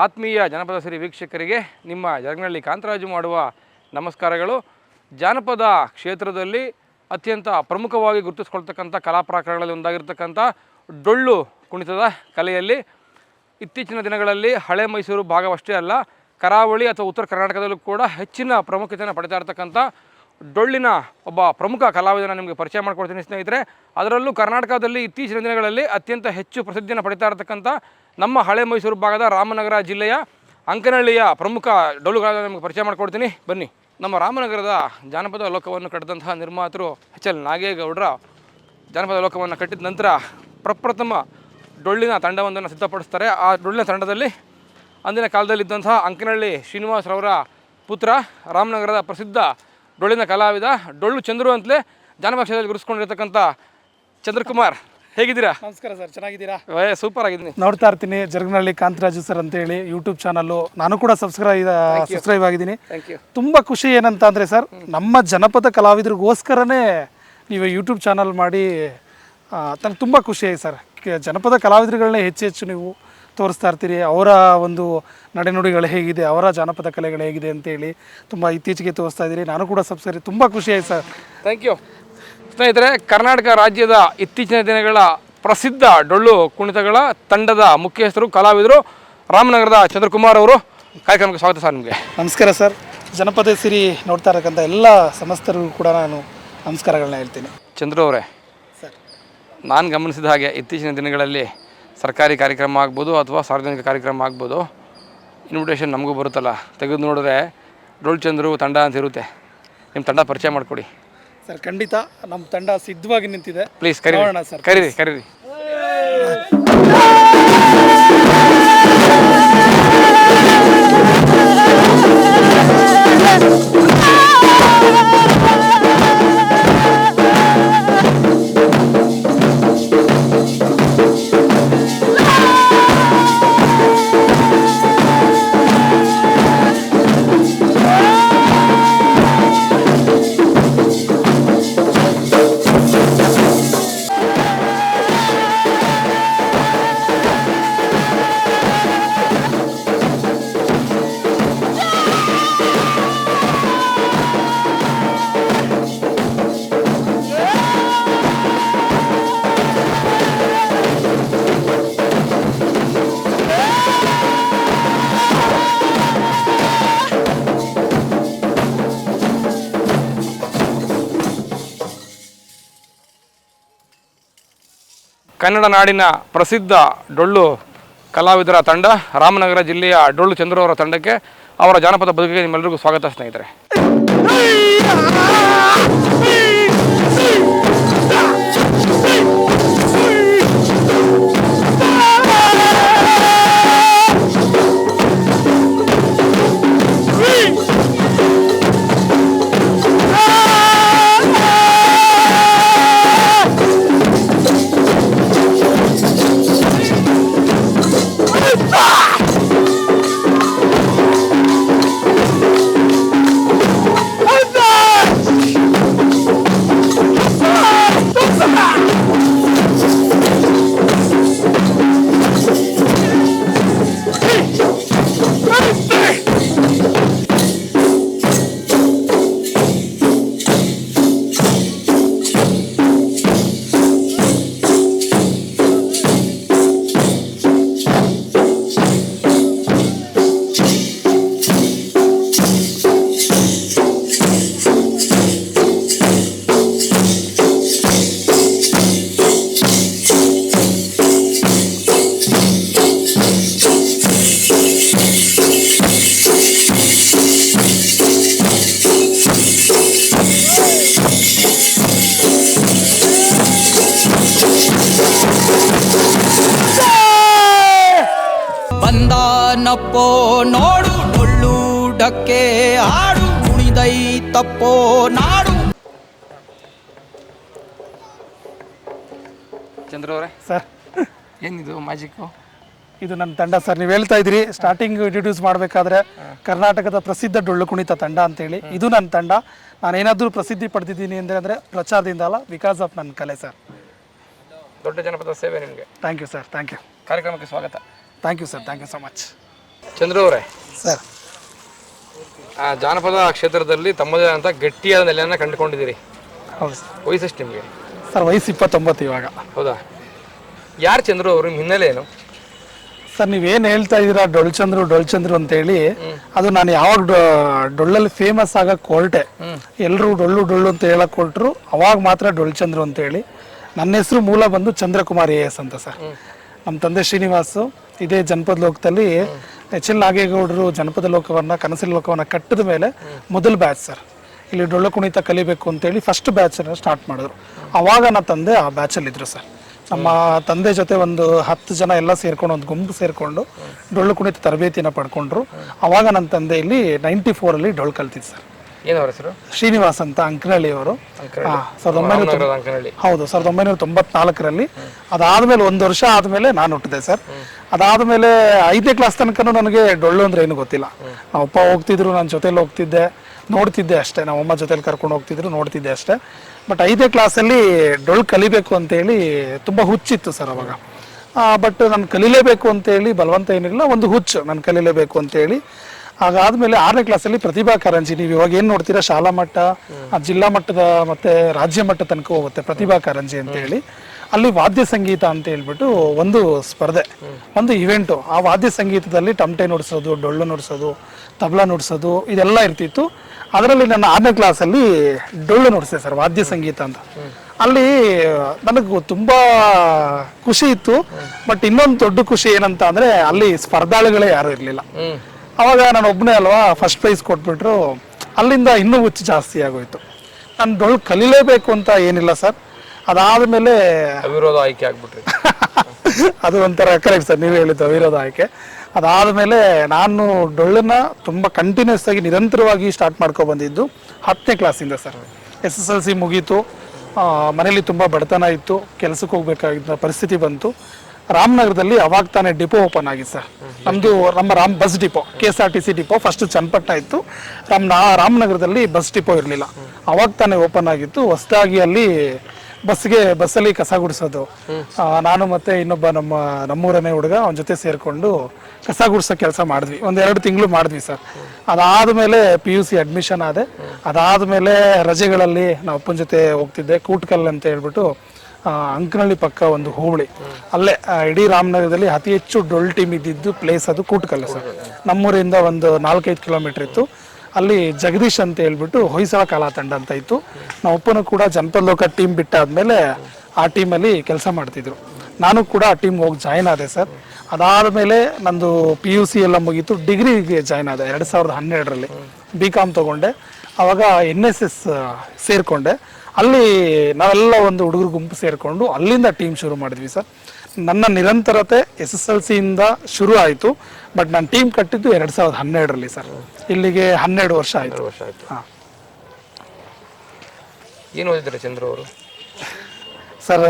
ಆತ್ಮೀಯ ಜನಪದ ಸಿರಿ ವೀಕ್ಷಕರಿಗೆ ನಿಮ್ಮ ಜರಗನಹಳ್ಳಿ ಕಾಂತರಾಜು ಮಾಡುವ ನಮಸ್ಕಾರಗಳು. ಜಾನಪದ ಕ್ಷೇತ್ರದಲ್ಲಿ ಅತ್ಯಂತ ಪ್ರಮುಖವಾಗಿ ಗುರುತಿಸ್ಕೊಳ್ತಕ್ಕಂಥ ಕಲಾ ಪ್ರಕಾರಗಳಲ್ಲಿ ಒಂದಾಗಿರ್ತಕ್ಕಂಥ ಡೊಳ್ಳು ಕುಣಿತದ ಕಲೆಯಲ್ಲಿ ಇತ್ತೀಚಿನ ದಿನಗಳಲ್ಲಿ ಹಳೆ ಮೈಸೂರು ಭಾಗವಷ್ಟೇ ಅಲ್ಲ, ಕರಾವಳಿ ಅಥವಾ ಉತ್ತರ ಕರ್ನಾಟಕದಲ್ಲೂ ಕೂಡ ಹೆಚ್ಚಿನ ಪ್ರಾಮುಖ್ಯತೆಯನ್ನು ಪಡಿತಾ ಇರತಕ್ಕಂಥ ಡೊಳ್ಳಿನ ಒಬ್ಬ ಪ್ರಮುಖ ಕಲಾವಿದನ ನಿಮಗೆ ಪರಿಚಯ ಮಾಡ್ಕೊಡ್ತೀನಿ ಸ್ನೇಹಿತರೆ. ಅದರಲ್ಲೂ ಕರ್ನಾಟಕದಲ್ಲಿ ಇತ್ತೀಚಿನ ದಿನಗಳಲ್ಲಿ ಅತ್ಯಂತ ಹೆಚ್ಚು ಪ್ರಸಿದ್ಧಿಯನ್ನು ಪಡಿತಾ ಇರತಕ್ಕಂಥ ನಮ್ಮ ಹಳೆ ಮೈಸೂರು ಭಾಗದ ರಾಮನಗರ ಜಿಲ್ಲೆಯ ಅಂಕನಹಳ್ಳಿಯ ಪ್ರಮುಖ ಡೊಳ್ಳುಗಾರನ ನಿಮಗೆ ಪರಿಚಯ ಮಾಡ್ಕೊಡ್ತೀನಿ ಬನ್ನಿ. ನಮ್ಮ ರಾಮನಗರದ ಜಾನಪದ ಲೋಕವನ್ನು ಕಟ್ಟಿದಂತಹ ನಿರ್ಮಾತೃ ಎಚ್ ಎಲ್ ನಾಗೇಗೌಡರ ಜಾನಪದ ಲೋಕವನ್ನು ಕಟ್ಟಿದ ನಂತರ ಪ್ರಪ್ರಥಮ ಡೊಳ್ಳಿನ ತಂಡವೊಂದನ್ನು ಸಿದ್ಧಪಡಿಸ್ತಾರೆ. ಆ ಡೊಳ್ಳಿನ ತಂಡದಲ್ಲಿ ಅಂದಿನ ಕಾಲದಲ್ಲಿದ್ದಂತಹ ಅಂಕನಹಳ್ಳಿ ಶ್ರೀನಿವಾಸರವರ ಪುತ್ರ, ರಾಮನಗರದ ಪ್ರಸಿದ್ಧ ಡೊಳ್ಳಿನ ಕಲಾವಿದ, ಡೊಳ್ಳು ಚಂದ್ರು ಅಂತಲೇ ಜಾನಪದ ಕ್ಷೇತ್ರದಲ್ಲಿ ಗುರುಸ್ಕೊಂಡಿರ್ತಕ್ಕಂಥ ಚಂದ್ರಕುಮಾರ್. ಹೇಗಿದ್ದೀರಾ? ನಮಸ್ಕಾರ ಸರ್, ಚೆನ್ನಾಗಿದ್ದೀರಾ? ಸೂಪರ್ ಆಗಿದ್ದೀನಿ. ನೋಡ್ತಾ ಇರ್ತೀನಿ ಜರಗನಹಳ್ಳಿ ಕಾಂತರಾಜು ಸರ್ ಅಂತೇಳಿ ಯೂಟ್ಯೂಬ್ ಚಾನಲ್ಲು. ನಾನು ಕೂಡ ಸಬ್ಸ್ಕ್ರೈಬ್ ಆಗಿದ್ದೀನಿ. ತುಂಬ ಖುಷಿ ಏನಂತ ಅಂದರೆ ಸರ್, ನಮ್ಮ ಜನಪದ ಕಲಾವಿದರಿಗೋಸ್ಕರನೇ ನೀವು ಯೂಟ್ಯೂಬ್ ಚಾನಲ್ ಮಾಡಿ ನನಗೆ ತುಂಬ ಖುಷಿ ಆಯ್ತು ಸರ್. ಜನಪದ ಕಲಾವಿದರುಗಳನ್ನೇ ಹೆಚ್ಚು ನೀವು ತೋರಿಸ್ತಾ ಇರ್ತೀರಿ. ಅವರ ಒಂದು ನಡೆನುಡಿಗಳು ಹೇಗಿದೆ, ಅವರ ಜಾನಪದ ಕಲೆಗಳು ಹೇಗಿದೆ ಅಂತೇಳಿ ತುಂಬ ಇತ್ತೀಚೆಗೆ ತೋರಿಸ್ತಾ ಇದ್ದೀರಿ. ನಾನು ಕೂಡ ತುಂಬ ಖುಷಿ ಆಯ್ತು ಸರ್. Thank you. ಸ್ನೇಹಿತರೆ, ಕರ್ನಾಟಕ ರಾಜ್ಯದ ಇತ್ತೀಚಿನ ದಿನಗಳ ಪ್ರಸಿದ್ಧ ಡೊಳ್ಳು ಕುಣಿತಗಳ ತಂಡದ ಮುಖ್ಯಸ್ಥರು, ಕಲಾವಿದರು ರಾಮನಗರದ ಚಂದ್ರಕುಮಾರ್ ಅವರು. ಕಾರ್ಯಕ್ರಮಕ್ಕೆ ಸ್ವಾಗತ ಸರ್. ನಿಮಗೆ ನಮಸ್ಕಾರ ಸರ್. ಜನಪದ ಸಿರಿ ನೋಡ್ತಾ ಇರತಕ್ಕಂಥ ಎಲ್ಲ ಸಮಸ್ತರಿಗೂ ಕೂಡ ನಾನು ನಮಸ್ಕಾರಗಳನ್ನ ಹೇಳ್ತೀನಿ. ಚಂದ್ರು ಅವರೇ ಸರ್, ನಾನು ಗಮನಿಸಿದ ಹಾಗೆ ಇತ್ತೀಚಿನ ದಿನಗಳಲ್ಲಿ ಸರ್ಕಾರಿ ಕಾರ್ಯಕ್ರಮ ಆಗ್ಬೋದು ಅಥವಾ ಸಾರ್ವಜನಿಕ ಕಾರ್ಯಕ್ರಮ ಆಗ್ಬೋದು, ಇನ್ವಿಟೇಷನ್ ನಮಗೂ ಬರುತ್ತಲ್ಲ, ತೆಗೆದು ನೋಡಿದ್ರೆ ಡೊಳ್ಳು ಚಂದ್ರು ತಂಡ ಅಂತ ಇರುತ್ತೆ. ನಿಮ್ಮ ತಂಡ ಪರಿಚಯ ಮಾಡಿಕೊಡಿ ಸರ್. ಖಂಡಿತ ನಮ್ಮ ತಂಡ ಸಿದ್ಧವಾಗಿ ನಿಂತಿದೆ. ಪ್ಲೀಸ್ ಕರೀರಿ ಸರ್, ಕರೀರಿ. ಕನ್ನಡ ನಾಡಿನ ಪ್ರಸಿದ್ಧ ಡೊಳ್ಳು ಕಲಾವಿದರ ತಂಡ, ರಾಮನಗರ ಜಿಲ್ಲೆಯ ಡೊಳ್ಳು ಚಂದ್ರು ಅವರ ತಂಡಕ್ಕೆ, ಅವರ ಜಾನಪದ ಬದುಕಿಗೆ ನಿಮ್ಮೆಲ್ಲರಿಗೂ ಸ್ವಾಗತ ಸ್ನೇಹಿತರೆ. ಬಂದಾನಪ್ಪೋ ನೋಡು ಡೊಳ್ಳು ಡಕ್ಕೆ ಆಡು ಕುಣಿದೈ ತಪ್ಪೋ ನಾಡು. ಚಂದ್ರ ಅವರೇ ಸರ್, ಏನಿದು ಮ್ಯಾಜಿಕ್ಕು? ಇದು ನನ್ನ ತಂಡ ಸರ್. ನೀವು ಹೇಳ್ತಾ ಇದ್ದೀರಿ ಸ್ಟಾರ್ಟಿಂಗ್ ಇಂಟ್ರೊಡ್ಯೂಸ್ ಮಾಡಬೇಕಾದ್ರೆ ಕರ್ನಾಟಕದ ಪ್ರಸಿದ್ಧ ಡೊಳ್ಳು ಕುಣಿತ ತಂಡ ಅಂತೇಳಿ. ಇದು ನನ್ನ ತಂಡ. ನಾನೇನಾದರೂ ಪ್ರಸಿದ್ಧಿ ಪಡೆದಿದ್ದೀನಿ ಅಂದರೆ ಪ್ರಚಾರದಿಂದ ಅಲ್ಲ, ಬಿಕಾಸ್ ಆಫ್ ನನ್ನ ಕಲೆ ಸರ್. ದೊಡ್ಡ ಜನಪದ ಸೇವೆ ನಿಮಗೆ. Thank you sir, thank you. ಕಾರ್ಯಕ್ರಮಕ್ಕೆ ಸ್ವಾಗತ. Thank you sir, thank you so much. Chandru ಅವರೇ, ಸರ್ ಜಾನಪದ ಕ್ಷೇತ್ರದಲ್ಲಿ ತಮ್ಮದೇ ಅಂತ ಗಟ್ಟಿಯಾದ ನೆಲೆಯನ್ನು ಕಂಡುಕೊಂಡಿದ್ದೀರಿ. ಹೌದು ಸರ್. ವಯಸ್ಸೆಷ್ಟು ನಿಮಗೆ? ಸರ್ ವಯಸ್ಸು 29 ಇವಾಗ. ಹೌದಾ? ಯಾರು ಚಂದ್ರು ಅವರು? ನಿಮ್ಮ ಹಿನ್ನೆಲೆ ಏನು? ಸರ್ ನೀವೇನು ಹೇಳ್ತಾ ಇದ್ದೀರಾ ಡೊಳ್ಚಂದ್ರು ಅಂತೇಳಿ, ಅದು ನಾನು ಯಾವಾಗ ಡೊಳ್ಳಲ್ಲಿ ಫೇಮಸ್ ಆಗಕ್ಕೆ ಹೊರಟೆ, ಎಲ್ಲರೂ ಡೊಳ್ಳು ಅಂತ ಹೇಳಕ್ ಕೊಟ್ಟರು, ಅವಾಗ ಮಾತ್ರ ಡೊಳ್ಚಂದ್ರು ಅಂತೇಳಿ. ನನ್ನ ಹೆಸರು ಮೂಲ ಬಂದು ಚಂದ್ರಕುಮಾರ್ AS ಅಂತ ಸರ್. ನಮ್ಮ ತಂದೆ ಶ್ರೀನಿವಾಸು ಇದೇ ಜನಪದ ಲೋಕದಲ್ಲಿ HL ನಾಗೇಗೌಡರು ಜನಪದ ಲೋಕವನ್ನು ಕನಸಿನ ಲೋಕವನ್ನು ಕಟ್ಟಿದ ಮೇಲೆ ಮೊದಲ ಬ್ಯಾಚ್ ಸರ್. ಇಲ್ಲಿ ಡೊಳ್ಳು ಕುಣಿತ ಕಲಿಬೇಕು ಅಂತೇಳಿ ಫಸ್ಟ್ ಬ್ಯಾಚನ್ನು ಸ್ಟಾರ್ಟ್ ಮಾಡಿದ್ರು. ಅವಾಗ ನನ್ನ ತಂದೆ ಆ ಬ್ಯಾಚಲ್ಲಿದ್ದರು ಸರ್. ನಮ್ಮ ತಂದೆ ಜೊತೆ ಒಂದು 10 ಜನ ಎಲ್ಲ ಸೇರ್ಕೊಂಡು ಒಂದು ಗುಂಪು ಸೇರಿಕೊಂಡು ಡೊಳ್ಳು ಕುಣಿತ ತರಬೇತಿನ ಪಡ್ಕೊಂಡ್ರು. ಅವಾಗ ನನ್ನ ತಂದೆ ಇಲ್ಲಿ 94ಅಲ್ಲಿ ಡೊಳ್ಳು ಕಲ್ತಿದ್ದು ಸರ್. ಏನವ್ರ ಹೆಸರು? ಶ್ರೀನಿವಾಸ್ ಅಂತ ಅಂಕನಹಳ್ಳಿ ಅವರು. 1994 ಹೌದು, 1994ರಲ್ಲಿ. ಅದಾದ್ಮೇಲೆ 1 ವರ್ಷ ಆದ್ಮೇಲೆ ನಾನು ಹುಟ್ಟಿದೆ ಸರ್. ಅದಾದ್ಮೇಲೆ 5ನೇ ಕ್ಲಾಸ್ ತನಕನೂ ನನಗೆ ಡೊಳ್ಳು ಅಂದ್ರೆ ಏನು ಗೊತ್ತಿಲ್ಲ. ನಮ್ಮಪ್ಪ ಹೋಗ್ತಿದ್ರು, ನನ್ನ ಜೊತೆಲಿ ಹೋಗ್ತಿದ್ದೆ, ನೋಡ್ತಿದ್ದೆ ಅಷ್ಟೇ. ನಮ್ಮಮ್ಮ ಜೊತೆಲಿ ಕರ್ಕೊಂಡು ಹೋಗ್ತಿದ್ರು, ನೋಡ್ತಿದ್ದೆ ಅಷ್ಟೇ. ಬಟ್ 5ನೇ ಕ್ಲಾಸಲ್ಲಿ ಡೊಳ್ಳು ಕಲಿಬೇಕು ಅಂತೇಳಿ ತುಂಬ ಹುಚ್ಚಿತ್ತು ಸರ್ ಅವಾಗ. ಬಟ್ ನಾನು ಕಲಿಲೇಬೇಕು ಅಂತೇಳಿ ಬಲವಂತ ಏನಿಲ್ಲ, ಒಂದು ಹುಚ್ಚು ನಾನು ಕಲಿಲೇಬೇಕು ಅಂತೇಳಿ. ಹಾಗಾದ್ಮೇಲೆ 6ನೇ ಕ್ಲಾಸಲ್ಲಿ ಪ್ರತಿಭಾ ಕಾರಂಜಿ, ನೀವು ಇವಾಗ ಏನು ನೋಡ್ತೀರಾ ಶಾಲಾ ಮಟ್ಟ, ಜಿಲ್ಲಾ ಮಟ್ಟದ ಮತ್ತೆ ರಾಜ್ಯ ಮಟ್ಟ ತನಕ ಹೋಗುತ್ತೆ ಪ್ರತಿಭಾ ಕಾರಂಜಿ ಅಂತೇಳಿ. ಅಲ್ಲಿ ವಾದ್ಯ ಸಂಗೀತ ಅಂತ ಹೇಳ್ಬಿಟ್ಟು ಒಂದು ಸ್ಪರ್ಧೆ, ಒಂದು ಇವೆಂಟು. ಆ ವಾದ್ಯ ಸಂಗೀತದಲ್ಲಿ ಟಮಟೆ ನುಡಿಸೋದು, ಡೊಳ್ಳು ನುಡಿಸೋದು, ತಬಲಾ ನುಡಿಸೋದು ಇದೆಲ್ಲ ಇರ್ತಿತ್ತು. ಅದರಲ್ಲಿ ನನ್ನ 6ನೇ ಕ್ಲಾಸಲ್ಲಿ ಡೊಳ್ಳು ನುಡಿಸಿದೆ ಸರ್, ವಾದ್ಯ ಸಂಗೀತ ಅಂತ. ಅಲ್ಲಿ ನನಗೂ ತುಂಬ ಖುಷಿ ಇತ್ತು. ಬಟ್ ಇನ್ನೊಂದು ದೊಡ್ಡ ಖುಷಿ ಏನಂತ ಅಂದರೆ ಅಲ್ಲಿ ಸ್ಪರ್ಧಾಳುಗಳೇ ಯಾರೂ ಇರಲಿಲ್ಲ. ಅವಾಗ ನಾನು ಒಬ್ಬನೇ ಅಲ್ವಾ, ಫಸ್ಟ್ ಪ್ರೈಸ್ ಕೊಟ್ಬಿಟ್ರು. ಅಲ್ಲಿಂದ ಇನ್ನೂ ಹುಚ್ಚು ಜಾಸ್ತಿ ಆಗೋಯ್ತು. ನಾನು ಡೊಳ್ಳು ಕಲಿಲೇಬೇಕು ಅಂತ ಏನಿಲ್ಲ ಸರ್. ಅದಾದಮೇಲೆ ಅವಿರೋಧ ಆಯ್ಕೆ ಆಗ್ಬಿಟ್ರಿ. ಅದು ಒಂಥರ ಕರೆಕ್ಟ್ ಸರ್, ನೀವು ಹೇಳಿದ್ದು ಅವಿರೋಧ ಆಯ್ಕೆ. ಅದಾದಮೇಲೆ ನಾನು ಡೊಳ್ಳನ್ನ ತುಂಬ ಕಂಟಿನ್ಯೂಸ್ ಆಗಿ ನಿರಂತರವಾಗಿ ಸ್ಟಾರ್ಟ್ ಮಾಡ್ಕೊಂಡು ಬಂದಿದ್ದು 10ನೇ ಕ್ಲಾಸಿಂದ ಸರ್. SSLC ಮುಗೀತು. ಮನೇಲಿ ತುಂಬ ಬಡತನ ಇತ್ತು, ಕೆಲಸಕ್ಕೆ ಹೋಗ್ಬೇಕಾಗಿದ್ದ ಪರಿಸ್ಥಿತಿ ಬಂತು. ರಾಮನಗರದಲ್ಲಿ ಅವಾಗ ತಾನೇ ಡಿಪೋ ಓಪನ್ ಆಗಿತ್ತು ಸರ್. ನಮ್ಮ bus depot, KSRTC depot first Channapatna ಇತ್ತು. ರಾಮನಗರದಲ್ಲಿ ಬಸ್ ಡಿಪೋ ಇರಲಿಲ್ಲ, ಅವಾಗ ತಾನೇ ಓಪನ್ ಆಗಿತ್ತು. ಹೊಸದಾಗಿ ಅಲ್ಲಿ ಬಸ್ಸಲ್ಲಿ ಕಸ ಗುಡಿಸೋದು, ನಾನು ಮತ್ತೆ ಇನ್ನೊಬ್ಬ ನಮ್ಮೂರನೇ ಹುಡುಗ ಅವನ ಜೊತೆ ಸೇರಿಕೊಂಡು ಕಸ ಗುಡಿಸೋ ಕೆಲಸ ಮಾಡಿದ್ವಿ. 1-2 ತಿಂಗಳು ಮಾಡಿದ್ವಿ ಸರ್. ಅದಾದಮೇಲೆ PUC ಅಡ್ಮಿಷನ್ ಆದೆ. ಅದಾದಮೇಲೆ ರಜೆಗಳಲ್ಲಿ ನಾವು ಅಪ್ಪನ ಜೊತೆ ಹೋಗ್ತಿದ್ದೆ. ಕೂಟ್ಕಲ್ ಅಂತ ಹೇಳ್ಬಿಟ್ಟು ಅಂಕನಹಳ್ಳಿ ಪಕ್ಕ ಒಂದು ಹೋಬಳಿ, ಅಲ್ಲೇ ಇಡೀ ರಾಮನಗರದಲ್ಲಿ ಅತಿ ಹೆಚ್ಚು ಡೊಳ್ಳು ಟೀಮ್ ಇದ್ದಿದ್ದು ಪ್ಲೇಸ್ ಅದು ಕೂಟ್ಕಲ್ ಸರ್. ನಮ್ಮೂರಿಂದ ಒಂದು 4-5 ಕಿಲೋಮೀಟರ್ ಇತ್ತು. ಅಲ್ಲಿ ಜಗದೀಶ್ ಅಂತ ಹೇಳ್ಬಿಟ್ಟು ಹೊಯ್ಸಳ ಕಲಾ ತಂಡ ಅಂತ ಇತ್ತು. ನಾವು ಒಪ್ಪನು ಕೂಡ ಜನಪದ ಲೋಕ ಟೀಮ್ ಬಿಟ್ಟಾದ್ಮೇಲೆ ಆ ಟೀಮಲ್ಲಿ ಕೆಲಸ ಮಾಡ್ತಿದ್ರು. ನಾನು ಕೂಡ ಆ ಟೀಮ್ ಹೋಗಿ ಜಾಯ್ನ್ ಆದೆ ಸರ್. ಅದಾದಮೇಲೆ ನಂದು PUC ಎಲ್ಲ ಮುಗೀತು. ಡಿಗ್ರಿಗೆ ಜಾಯ್ನ್ ಆದೆ 2012ರಲ್ಲಿ. BCom ತೊಗೊಂಡೆ. ಆವಾಗ NSS ಸೇರಿಕೊಂಡೆ. ಅಲ್ಲಿ ನಾವೆಲ್ಲ ಒಂದು ಹುಡುಗರು ಗುಂಪು ಸೇರಿಕೊಂಡು ಅಲ್ಲಿಂದ ಟೀಮ್ ಶುರು ಮಾಡಿದ್ವಿ ಸರ್. ನನ್ನ ನಿರಂತರತೆ SSLCಯಿಂದ ಶುರು ಆಯಿತು. ಬಟ್ ನಾನು ಟೀಮ್ ಕಟ್ಟಿದ್ದು 2012ರಲ್ಲಿ ಸರ್. ಇಲ್ಲಿಗೆ 12 ವರ್ಷ ಆಯಿತು. ಹಾಂ. ಏನು ಓದಿದ್ರೆ ಚಂದ್ರು ಅವರು? ಸರ್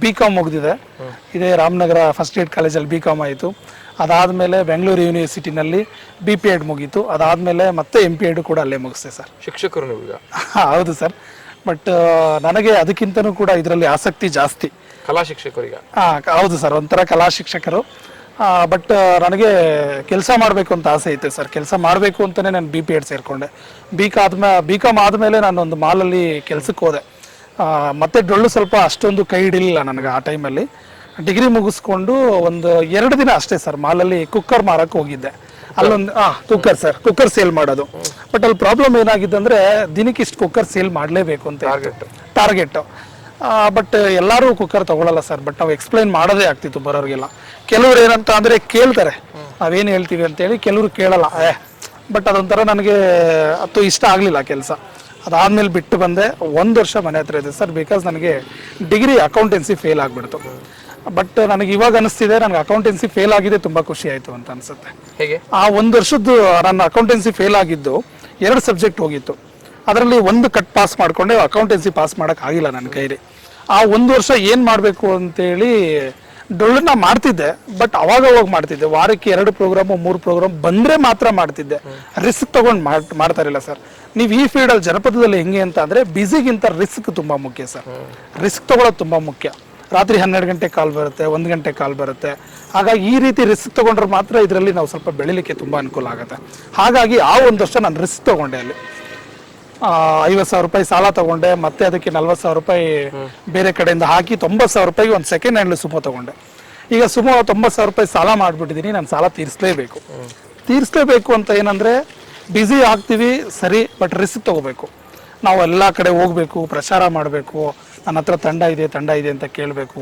BCom ಮುಗಿದಿದೆ. ಇದೇ ರಾಮನಗರ ಫಸ್ಟ್ ಏಡ್ ಕಾಲೇಜಲ್ಲಿ BCom ಆಯಿತು. ಅದಾದಮೇಲೆ ಬೆಂಗಳೂರು ಯೂನಿವರ್ಸಿಟಿನಲ್ಲಿ BP.Ed ಮುಗೀತು. ಅದಾದಮೇಲೆ ಮತ್ತೆ MP.Ed ಕೂಡ ಅಲ್ಲೇ ಮುಗಿಸ್ತೆ ಸರ್. ಶಿಕ್ಷಕರು ನೀವು ಈಗ? ಹೌದು ಸರ್. ಬಟ್ ನನಗೆ ಅದಕ್ಕಿಂತನೂ ಕೂಡ ಇದರಲ್ಲಿ ಆಸಕ್ತಿ ಜಾಸ್ತಿ. ಕಲಾ ಶಿಕ್ಷಕರಿಗೆ? ಹೌದು ಸರ್, ಒಂಥರ ಕಲಾ ಶಿಕ್ಷಕರು. ಬಟ್ ನನಗೆ ಕೆಲಸ ಮಾಡಬೇಕು ಅಂತ ಆಸೆ ಇತ್ತು ಸರ್. ಕೆಲಸ ಮಾಡಬೇಕು ಅಂತಲೇ ನಾನು BP.Ed ಸೇರಿಕೊಂಡೆ. BCom ಆದಮೇಲೆ ನಾನು ಒಂದು ಮಾಲಲ್ಲಿ ಕೆಲಸಕ್ಕೆ ಹೋದೆ. ಮತ್ತೆ ಡೊಳ್ಳು ಸ್ವಲ್ಪ ಅಷ್ಟೊಂದು ಕೈ ಹಿಡಿಲಿಲ್ಲ ನನಗೆ ಆ ಟೈಮಲ್ಲಿ. ಡಿಗ್ರಿ ಮುಗಿಸ್ಕೊಂಡು ಒಂದು 2 ದಿನ ಅಷ್ಟೇ ಸರ್ ಮಾಲಲ್ಲಿ ಕುಕ್ಕರ್ ಮಾರಕ್ಕೆ ಹೋಗಿದ್ದೆ. ಅಲ್ಲೊಂದು ಕುಕ್ಕರ್ ಸೇಲ್ ಮಾಡೋದು. ಬಟ್ ಅಲ್ಲಿ ಪ್ರಾಬ್ಲಮ್ ಏನಾಗಿದೆ ಅಂದರೆ ದಿನಕ್ಕೆ ಇಷ್ಟು ಕುಕ್ಕರ್ ಸೇಲ್ ಮಾಡಲೇಬೇಕು ಅಂತ ಟಾರ್ಗೆಟ್. ಬಟ್ ಎಲ್ಲರೂ ಕುಕ್ಕರ್ ತಗೊಳ್ಳಲ್ಲ ಸರ್. ಬಟ್ ನಾವು ಎಕ್ಸ್ಪ್ಲೈನ್ ಮಾಡೋದೇ ಆಗ್ತಿತ್ತು ಬರೋರಿಗೆಲ್ಲ. ಕೆಲವ್ರು ಏನಂತ ಅಂದರೆ ಕೇಳ್ತಾರೆ ನಾವೇನು ಹೇಳ್ತೀವಿ ಅಂತೇಳಿ, ಕೆಲವರು ಕೇಳಲ್ಲ. ಬಟ್ ಅದೊಂಥರ ನನಗೆ ಅದು ಇಷ್ಟ ಆಗಲಿಲ್ಲ ಕೆಲಸ. ಅದಾದಮೇಲೆ ಬಿಟ್ಟು ಬಂದೆ. 1 ವರ್ಷ ಮನೆ ಹತ್ರ ಇದೆ ಸರ್. ಬಿಕಾಸ್ ನನಗೆ ಡಿಗ್ರಿ ಅಕೌಂಟೆನ್ಸಿ ಫೇಲ್ ಆಗಿಬಿಡ್ತು. ಬಟ್ ನನಗೆ ಇವಾಗ ಅನಿಸ್ತಿದೆ ನನಗೆ ಅಕೌಂಟೆನ್ಸಿ ಫೇಲ್ ಆಗಿದೆ ತುಂಬ ಖುಷಿ ಆಯಿತು ಅಂತ ಅನಿಸುತ್ತೆ. ಹೇಗೆ? ಆ 1 ವರ್ಷದ್ದು ನನ್ನ ಅಕೌಂಟೆನ್ಸಿ ಫೇಲ್ ಆಗಿದ್ದು 2 ಸಬ್ಜೆಕ್ಟ್ ಹೋಗಿತ್ತು. ಅದರಲ್ಲಿ ಒಂದು ಕಟ್ ಪಾಸ್ ಮಾಡಿಕೊಂಡೆ, ಅಕೌಂಟೆನ್ಸಿ ಪಾಸ್ ಮಾಡೋಕ್ಕಾಗಿಲ್ಲ ನನ್ನ ಕೈಲಿ. ಆ 1 ವರ್ಷ ಏನು ಮಾಡಬೇಕು ಅಂತೇಳಿ ಡೊಳ್ಳನ್ನ ಮಾಡ್ತಿದ್ದೆ. ಬಟ್ ಅವಾಗ ಹೋಗಿ ಮಾಡ್ತಿದ್ದೆ. ವಾರಕ್ಕೆ 2 ಪ್ರೋಗ್ರಾಮು 3 ಪ್ರೋಗ್ರಾಮ್ ಬಂದರೆ ಮಾತ್ರ ಮಾಡ್ತಿದ್ದೆ. ರಿಸ್ಕ್ ತೊಗೊಂಡು ಮಾಡ್ತಾ ಇರಲಿಲ್ಲ ಸರ್. ನೀವು ಈ ಫೀಲ್ಡಲ್ಲಿ ಜನಪದದಲ್ಲಿ ಹೆಂಗೆ ಅಂತ ಅಂದರೆ ಬ್ಯುಸಿಗಿಂತ ರಿಸ್ಕ್ ತುಂಬ ಮುಖ್ಯ ಸರ್. ರಿಸ್ಕ್ ತೊಗೊಳೋದು ತುಂಬ ಮುಖ್ಯ. ರಾತ್ರಿ 12 ಗಂಟೆ ಕಾಲ್ ಬರುತ್ತೆ, 1 ಗಂಟೆ ಕಾಲ್ ಬರುತ್ತೆ. ಹಾಗಾಗಿ ಈ ರೀತಿ ರಿಸ್ಕ್ ತೊಗೊಂಡ್ರೆ ಮಾತ್ರ ಇದರಲ್ಲಿ ನಾವು ಸ್ವಲ್ಪ ಬೆಳಿಲಿಕ್ಕೆ ತುಂಬ ಅನುಕೂಲ ಆಗುತ್ತೆ. ಹಾಗಾಗಿ ಆ ಒಂದು ವರ್ಷ ನಾನು ರಿಸ್ಕ್ ತೊಗೊಂಡೆ ಅಲ್ಲಿ. 50,000 ರೂಪಾಯಿ ಸಾಲ ತಗೊಂಡೆ, ಮತ್ತೆ ಅದಕ್ಕೆ 40,000 ರೂಪಾಯಿ ಬೇರೆ ಕಡೆಯಿಂದ ಹಾಕಿ 90,000 ರೂಪಾಯಿಗೆ ಒಂದು ಸೆಕೆಂಡ್ ಹ್ಯಾಂಡ್ ಸುಮೋ ತಗೊಂಡೆ. ಈಗ ಸುಮೋ 90,000 ರೂಪಾಯಿ ಸಾಲ ಮಾಡಿಬಿಟ್ಟಿದ್ದೀನಿ. ನಾನು ಸಾಲ ತೀರಿಸಲೇಬೇಕು ಅಂತ ಏನಂದರೆ ಬ್ಯುಸಿ ಆಗ್ತೀವಿ ಸರಿ, ಬಟ್ ರಿಸ್ಕ್ ತೊಗೋಬೇಕು. ನಾವು ಎಲ್ಲ ಕಡೆ ಹೋಗಬೇಕು, ಪ್ರಚಾರ ಮಾಡಬೇಕು, ನನ್ನ ಹತ್ರ ತಂಡ ಇದೆ ಅಂತ ಕೇಳಬೇಕು.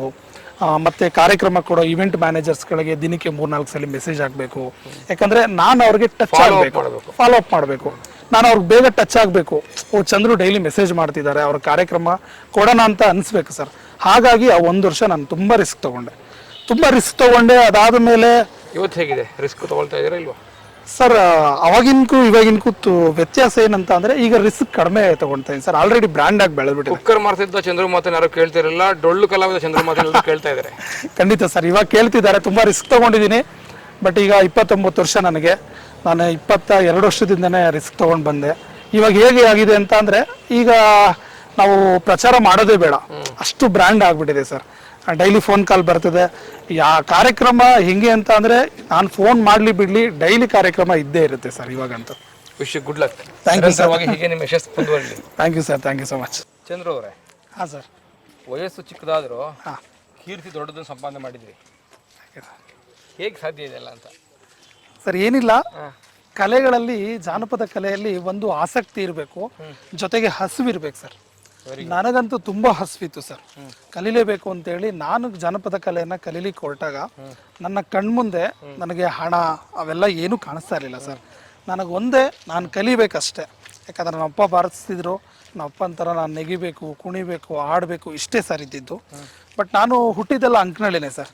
ಮತ್ತು ಕಾರ್ಯಕ್ರಮ ಕೊಡೋ ಇವೆಂಟ್ ಮ್ಯಾನೇಜರ್ಸ್ಗಳಿಗೆ ದಿನಕ್ಕೆ 3-4 ಸಲ ಮೆಸೇಜ್ ಆಗಬೇಕು. ಯಾಕಂದರೆ ನಾನು ಅವ್ರಿಗೆ ಟಚ್ ಆಗಬೇಕು, ಫಾಲೋ ಅಪ್ ಮಾಡಬೇಕು. ನಾನು ಅವ್ರಿಗೆ ಬೇಗ ಟಚ್ ಆಗಬೇಕು. ಚಂದ್ರು ಡೈಲಿ ಮೆಸೇಜ್ ಮಾಡ್ತಿದ್ದಾರೆ, ಅವ್ರ ಕಾರ್ಯಕ್ರಮ ಕೊಡೋಣ ಅಂತ ಅನಿಸ್ಬೇಕು ಸರ್. ಹಾಗಾಗಿ ಆ 1 ವರ್ಷ ನಾನು ತುಂಬ ರಿಸ್ಕ್ ತೊಗೊಂಡೆ. ಅದಾದ ಮೇಲೆ ಇವತ್ತು ಹೇಗಿದೆ, ರಿಸ್ಕ್ ತೊಗೊಳ್ತಾ ಇದ್ದೀರಾ ಇಲ್ವಾ ಸರ್? ಅವಾಗಿನ್ಕು ಇವಾಗಿನ್ಕು ವ್ಯತ್ಯಾಸ ಏನಂತ ಅಂದರೆ ಈಗ ರಿಸ್ಕ್ ಕಡಿಮೆ ತೊಗೊಳ್ತಾ ಇದ್ದೀನಿ ಸರ್. ಆಲ್ರೆಡಿ ಬ್ರ್ಯಾಂಡ್ ಆಗಿ ಬೆಳೆದ್ಬಿಟ್ಟು ಕುಕ್ಕರ್ ಮಾಡ್ತಿದ್ದ ಚಂದ್ರು ಮಾತನ್ನ ಯಾರು ಕೇಳ್ತಿರಲ್ಲ, ಡೊಳ್ಳು ಕಲಾವಿದ ಚಂದ್ರು ಮಾತನ್ನ ಕೇಳ್ತಾ ಇದ್ದಾರೆ. ಖಂಡಿತ ಸರ್, ಇವಾಗ ಕೇಳ್ತಿದ್ದಾರೆ. ತುಂಬ ರಿಸ್ಕ್ ತೊಗೊಂಡಿದ್ದೀನಿ. ಬಟ್ ಈಗ 29 ವರ್ಷ ನನಗೆ. ನಾನು 22 ವರ್ಷದಿಂದನೇ ರಿಸ್ಕ್ ತೊಗೊಂಡು ಬಂದೆ. ಇವಾಗ ಹೇಗೆ ಆಗಿದೆ ಅಂತ ಅಂದರೆ ಈಗ ನಾವು ಪ್ರಚಾರ ಮಾಡೋದೇ ಬೇಡ, ಅಷ್ಟು ಬ್ರ್ಯಾಂಡ್ ಆಗಿಬಿಟ್ಟಿದೆ ಸರ್. ಡೈಲಿ ಫೋನ್ ಕಾಲ್ ಬರ್ತದೆ. ಕಾರ್ಯಕ್ರಮ ಹೆಂಗೆ ಅಂತ ಅಂದರೆ ನಾನು ಫೋನ್ ಮಾಡಲಿ ಬಿಡಲಿ ಡೈಲಿ ಕಾರ್ಯಕ್ರಮ ಇದ್ದೇ ಇರುತ್ತೆ ಸರ್ ಇವಾಗಂತೂ. Wish you good luck. Thank you sir. ಹೀಗೆ ನಿಮ್ಮ ಯಶಸ್ಸು ಮುಂದುವರಲಿ. Thank you sir, thank you so much. Chandru ಅವರೇ, ಹಾಂ ಸರ್. ವಯಸ್ಸು ಚಿಕ್ಕದಾದರೂ ಹಾಂ, ಕೀರ್ತಿ ದೊಡ್ಡದನ್ನು ಸಂಪಾದನೆ ಮಾಡಿದ್ರಿ. ಹೇಗೆ ಸಾಧ್ಯ ಇದೆಯಲ್ಲ ಅಂತ ಸರ್? ಏನಿಲ್ಲ, ಕಲೆಗಳಲ್ಲಿ ಜಾನಪದ ಕಲೆಯಲ್ಲಿ ಒಂದು ಆಸಕ್ತಿ ಇರಬೇಕು, ಜೊತೆಗೆ ಹಸಿವಿರ್ಬೇಕು ಸರ್. ನನಗಂತೂ ತುಂಬ ಹಸಿವಿತ್ತು ಸರ್, ಕಲೀಲೇಬೇಕು ಅಂತೇಳಿ. ನಾನು ಜಾನಪದ ಕಲೆಯನ್ನು ಕಲೀಲಿಕ್ಕೆ ಹೊರಟಾಗ ನನ್ನ ಕಣ್ಮುಂದೆ ನನಗೆ ಹಣ ಅವೆಲ್ಲ ಏನೂ ಕಾಣಿಸ್ತಾ ಇರಲಿಲ್ಲ ಸರ್. ನನಗೊಂದೇ ನಾನು ಕಲಿಬೇಕಷ್ಟೆ. ಯಾಕಂದ್ರೆ ನಮ್ಮಪ್ಪ ಬಾರಿಸ್ತಿದ್ರು, ನಮ್ಮಪ್ಪ ಅಂತರ ನಾನು ನೆಗಿಬೇಕು, ಕುಣಿಬೇಕು, ಆಡಬೇಕು, ಇಷ್ಟೇ ಸರ್ ಇದ್ದಿದ್ದು. ಬಟ್ ನಾನು ಹುಟ್ಟಿದ್ದೆಲ್ಲ ಅಂಕನಹಳ್ಳಿನೇ ಸರ್.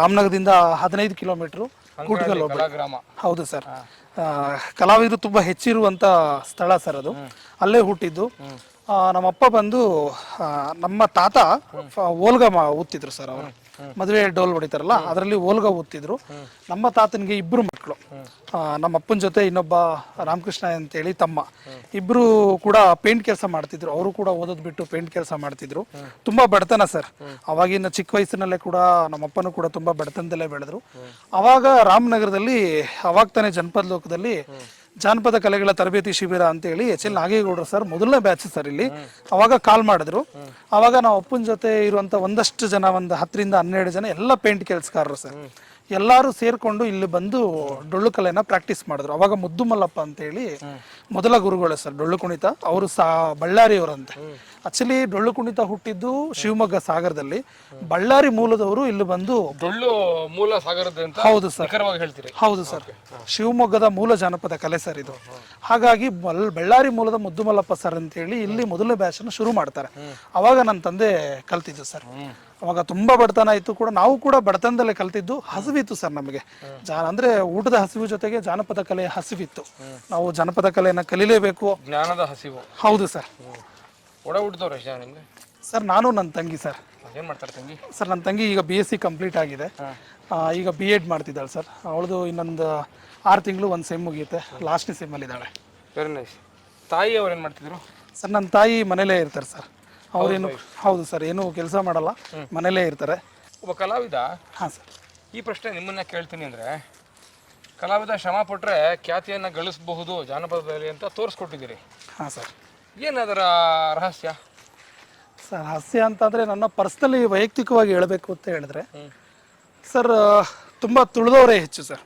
ರಾಮನಗರದಿಂದ 15 ಕಿಲೋಮೀಟ್ರು ಕೂಟ್ಗಲ್ ಗ್ರಾಮ. ಹೌದು ಸರ್. ಕಲಾವಿದರು ತುಂಬ ಹೆಚ್ಚಿರುವಂಥ ಸ್ಥಳ ಸರ್ ಅದು. ಅಲ್ಲೇ ಹುಟ್ಟಿದ್ದು. ನಮ್ಮಪ್ಪ ಬಂದು ನಮ್ಮ ತಾತ ಓಲ್ಗ ಊದ್ತಿದ್ರು ಸರ್. ಅವರು ಮದುವೆ ಡೋಲ್ ಹೊಡಿತಾರಲ್ಲ ಅದರಲ್ಲಿ ಓಲ್ಗ ಊದ್ತಿದ್ರು. ನಮ್ಮ ತಾತನಿಗೆ 2 ಮಕ್ಕಳು. ನಮ್ಮ ಅಪ್ಪನ ಜೊತೆ ಇನ್ನೊಬ್ಬ ರಾಮಕೃಷ್ಣ ಅಂತೇಳಿ ತಮ್ಮ. ಇಬ್ಬರು ಕೂಡ ಪೇಂಟ್ ಕೆಲಸ ಮಾಡ್ತಿದ್ರು. ಅವರು ಕೂಡ ಓದೋದು ಬಿಟ್ಟು ಪೇಂಟ್ ಕೆಲಸ ಮಾಡ್ತಿದ್ರು. ತುಂಬ ಬಡತನ ಸರ್. ಅವಾಗಿನ ಚಿಕ್ಕ ವಯಸ್ಸಿನಲ್ಲೇ ಕೂಡ ನಮ್ಮಪ್ಪನೂ ಕೂಡ ತುಂಬ ಬಡತನದಲ್ಲೇ ಬೆಳೆದ್ರು. ಅವಾಗ ರಾಮನಗರದಲ್ಲಿ ಅವಾಗ ತಾನೇ ಜನಪದ ಲೋಕದಲ್ಲಿ ಜಾನಪದ ಕಲೆಗಳ ತರಬೇತಿ ಶಿಬಿರ ಅಂತೇಳಿ HL ನಾಗೇಗೌಡರು ಸರ್ ಮೊದಲನೇ ಬ್ಯಾಚ್ ಸರ್ ಇಲ್ಲಿ. ಅವಾಗ ಕಾಲ್ ಮಾಡಿದ್ರು. ಅವಾಗ ನಾವು ಅಪ್ಪನ ಜೊತೆ ಇರುವಂಥ ಒಂದಷ್ಟು ಜನ, ಒಂದು 10ರಿಂದ 12 ಜನ ಎಲ್ಲ ಪೇಂಟ್ ಕೆಲಸಗಾರರು ಸರ್. ಎಲ್ಲರೂ ಸೇರ್ಕೊಂಡು ಇಲ್ಲಿ ಬಂದು ಡೊಳ್ಳು ಕಲೆನ ಪ್ರಾಕ್ಟೀಸ್ ಮಾಡಿದ್ರು. ಅವಾಗ ಮುದ್ದು ಮಲ್ಲಪ್ಪ ಅಂತೇಳಿ ಮೊದಲ ಗುರುಗಳು ಸರ್ ಡೊಳ್ಳು ಕುಣಿತ. ಅವರು ಬಳ್ಳಾರಿಯವರಂತೆ. ಆಕ್ಚುಲಿ ಡೊಳ್ಳು ಕುಣಿತ ಹುಟ್ಟಿದ್ದು ಶಿವಮೊಗ್ಗ ಸಾಗರದಲ್ಲಿ. ಬಳ್ಳಾರಿ ಮೂಲದವರು ಇಲ್ಲಿ ಬಂದು ಡೊಳ್ಳು ಮೂಲ ಸಾಗರದ ಅಂತ. ಹೌದು ಸರ್, ಹೇಳ್ತೀರಿ? ಹೌದು ಸರ್. ಶಿವಮೊಗ್ಗದ ಮೂಲ ಜಾನಪದ ಕಲೆ ಸರ್ ಇದು. ಹಾಗಾಗಿ ಬಳ್ಳಾರಿ ಮೂಲದ ಮುದ್ದು ಮಲ್ಲಪ್ಪ ಸರ್ ಅಂತೇಳಿ ಇಲ್ಲಿ ಮೊದಲನೇ ಬ್ಯಾಚ್ ಅನ್ನು ಶುರು ಮಾಡ್ತಾರೆ. ಅವಾಗ ನನ್ನ ತಂದೆ ಕಲ್ತಿದ್ದು ಸರ್. ಅವಾಗ ತುಂಬಾ ಬಡತನ ಇತ್ತು ಕೂಡ, ನಾವು ಕೂಡ ಬಡತನದಲ್ಲೇ ಕಲ್ತಿದ್ದು. ಹಸಿವಿತ್ತು ಸರ್ ನಮಗೆ. ಅಂದ್ರೆ ಊಟದ ಹಸಿವು ಜೊತೆಗೆ ಜಾನಪದ ಕಲೆಯ ಹಸಿವಿತ್ತು. ನಾವು ಜಾನಪದ ಕಲೆಯನ್ನ ಕಲಿಲೇಬೇಕು. ಜ್ಞಾನದ ಹಸಿವು. ಹೌದು ಸರ್. ಒಡ ಹುಟ್ಟಿದವ್ರು ಎಷ್ಟು ಜನ ನಿಮ್ಗೆ? ಸರ್ ನಾನು ನನ್ನ ತಂಗಿ ಸರ್. ಏನ್ ಮಾಡ್ತಾರೆ ತಂಗಿ? ಸರ್ ನನ್ನ ತಂಗಿ ಈಗ BSc ಕಂಪ್ಲೀಟ್ ಆಗಿದೆ. ಈಗ B.Ed ಮಾಡ್ತಿದ್ದಾಳೆ ಸರ್. ಅವಳದು ಇನ್ನೊಂದು 6 ತಿಂಗಳು 1 ಸೆಮ್ ಮುಗಿಯುತ್ತೆ. ಲಾಸ್ಟ್ನೇ ಸೆಮ್ಮಲ್ಲಿ ಇದ್ದಾಳೆ. Very nice. ತಾಯಿ ಅವ್ರು ಏನು ಮಾಡ್ತಿದ್ರು? ಸರ್ ನನ್ನ ತಾಯಿ ಮನೇಲೇ ಇರ್ತಾರೆ ಸರ್. ಅವ್ರೇನು, ಹೌದು ಸರ್, ಏನು ಕೆಲಸ ಮಾಡಲ್ಲ, ಮನೇಲೇ ಇರ್ತಾರೆ. ಒಬ್ಬ ಕಲಾವಿದ. ಹಾಂ ಸರ್. ಈ ಪ್ರಶ್ನೆ ನಿಮ್ಮನ್ನ ಕೇಳ್ತೀನಿ ಅಂದರೆ, ಕಲಾವಿದ ಶ್ರಮ ಪಟ್ಟರೆ ಖ್ಯಾತಿಯನ್ನು ಗಳಿಸಬಹುದು ಜಾನಪದದಲ್ಲಿ ಅಂತ ತೋರಿಸ್ಕೊಟ್ಟಿದ್ದೀರಿ. ಹಾಂ ಸರ್. ಏನದರ ರಹಸ್ಯ? ಸರ್ ರಹಸ್ಯ ಅಂತಂದರೆ ನನ್ನ ಪರ್ಸ್ನಲಿ ವೈಯಕ್ತಿಕವಾಗಿ ಹೇಳಬೇಕು ಅಂತ ಹೇಳಿದ್ರೆ ಸರ್, ತುಂಬ ತುಳಿದವರೇ ಹೆಚ್ಚು ಸರ್.